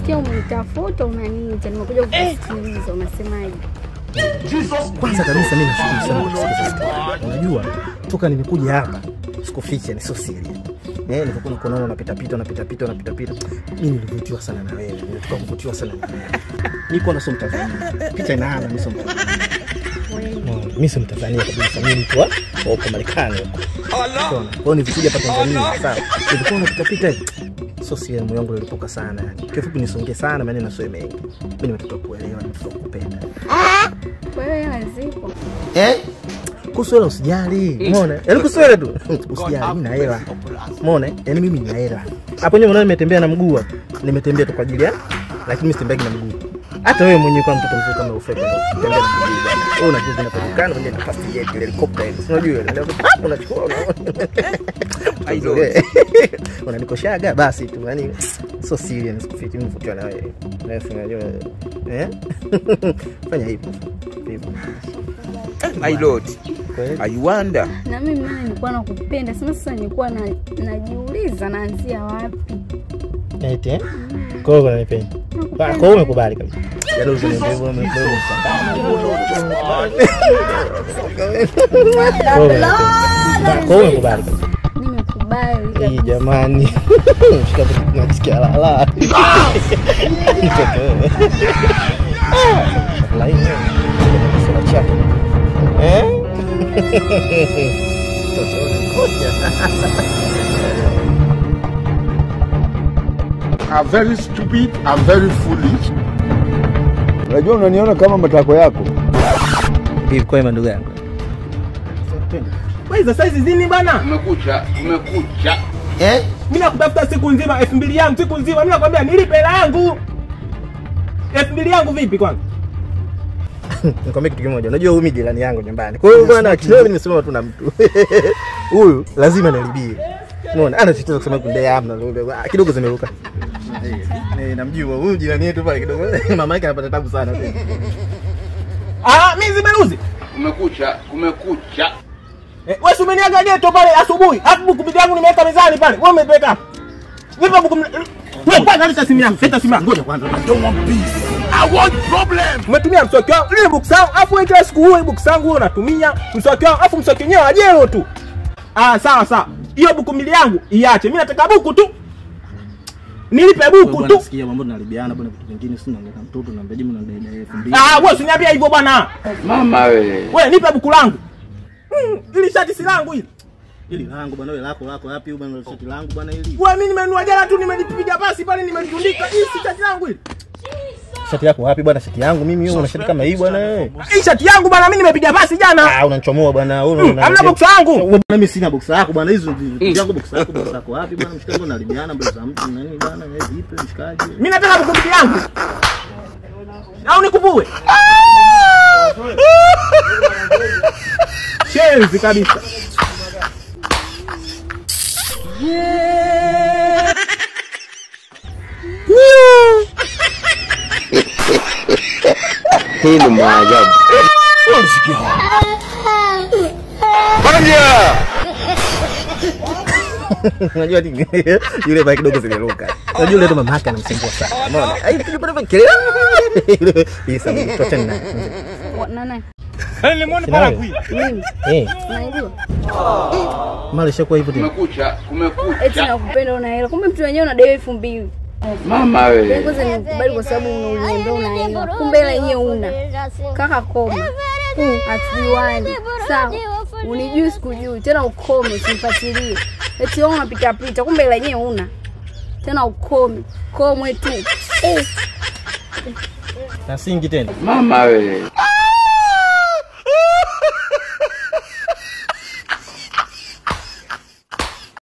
nimesikia umenitafuta unaniita nimekuja kukusikiliza unasemaje? Kwanza kabisa mimi nashukuru sana kusikiliza. Unajua toka nimekuja hapa sikuficha ni so serious. Nilipokuwa kunaona unapita pita. Mimi nilivutiwa sana na wewe. Nilitoka kuvutiwa sana na wewe. Niko na somo Tanzania. Picha inaana mimi somo. Mimi somo Tanzania kabisa. Mimi mtu wa huko Marekani huko. Allah. Kwa hiyo nilikuja hapa Tanzania sawa. Nilikuwa napita so serious, moyo wangu ulipoka sana. Kifupi nisongee sana maneno sio mengi. Mimi nimetoka kuelewa nimetoka kupenda. Wewe lazima. Kuswela usijali. Umeona? Yaani kuswela tu. Usijali mimi na hela. Umeona? Yaani mimi nina hela. Hapo nyuma unaona nimetembea na mguu. Nimetembea tu kwa ajili ya lakini mimi sitembei na mguu. Hata wewe mwenyewe kwa mtoto mzuri kama ufeke unatembea na mguu bwana. Wewe unajua unapatikana kwenye nafasi ya helicopter ile. Unajua ile. Hapo unachukua unaona. Unanikoshaga basi tu. Yaani so serious nisikufiche mimi mvutiwa na wewe. Na unajua fanya hivyo. My lord, I wonder. Na mimi nilikuwa nakupenda. Sasa nilikuwa najiuliza naanzia wapi. Eti kwa hiyo unanipenda. Kwa hiyo umekubali kabisa. Yaani usiniambie hivyo umekubali. Kwa hiyo umekubali. Nimekubali. Jamani. Shika tunasikia la. Laini. Sura chako. I'm very stupid, I'm very foolish. Unajua unaniona kama matako yako. Hivi kwa ndugu yangu. Wewe hizo size zini bana? Umekucha. Mimi nakutafuta siku nzima 2000 yangu siku nzima. Mimi nakwambia nilipe hela yangu. 2000 yangu vipi kwanza? Nikwambia kitu kimoja. Unajua huyu mimi jirani yangu nyumbani. Kwa hiyo bwana kidogo nimesema tu na mtu. Huyu lazima nilibie. Unaona ana tatizo kusema kundea amna kidogo zimeruka. Namjua huyu jirani yetu pale kidogo. Mama yake anapata tabu sana. Mimi zimeruzi. Kumekucha. Wewe umeniaga geto pale asubuhi. Hapo buku yangu nimeweka mezani pale. Wewe umepeka hapo. Vipi buku? Wewe kwanza leta simu yangu. Ngoja kwanza. Don't want peace. I want problem. Umetumia mswaki wangu. Ile box yangu afu wewe kila siku wewe box yangu wewe unatumia mswaki wangu afu mswaki wenyewe ajero tu. Sawa. Hiyo buku mili yangu iache. Mimi nataka buku tu. Nilipe buku tu. Nasikia mambo tunalibiana bwana vitu vingine sio naongea na mtoto na mbeji mnaendea 2000. Wewe usiniambia hivyo bwana. Mama wewe. Wewe nipe buku langu. Ili shati si langu hili. Hili langu bwana wewe lako wapi huyu bwana shati langu bwana hili. Wewe mimi nimenunua jana tu nimelipiga pasi pale nimetundika. Hii si shati langu hili. Shati yako wapi bwana? Shati yangu mimi wewe una shati kama hii bwana wewe. Hii shati yangu bwana mimi nimepiga pasi jana. Unanichomoa bwana wewe. Hamna box yangu. Bwana mimi sina box yako bwana hizo yangu box yako wapi bwana mshikaji unalibiana mbele za mtu nani bwana wewe vipi mshikaji? Mimi nataka box yangu. Au nikuvue? Shenzi kabisa. Hii ni maajabu. Unajua nini? Yule baki kidogo zimeruka. Unajua yule ndo mama yake anamsumbua sana. Umeona? Tulipata kelele. Bisa tuachane naye. Nana. Nimeona pala kui. Unajua? Mali shakuwa hivyo tena. Kumekucha. Eti nakupenda una hela. Kumbe mtu wenyewe una dai 2000. Mama wewe. Kwanza nikubali kwa sababu unaniambia una hela. Kumbe hela yenyewe una. Kaka koma. Atujuani. Sawa. Unijui sikujui. Tena ukome usifuatilie. Eti wewe unapita pita kumbe hela yenyewe una. Tena ukome. Komwe tu. Na singi tena. Mama wewe.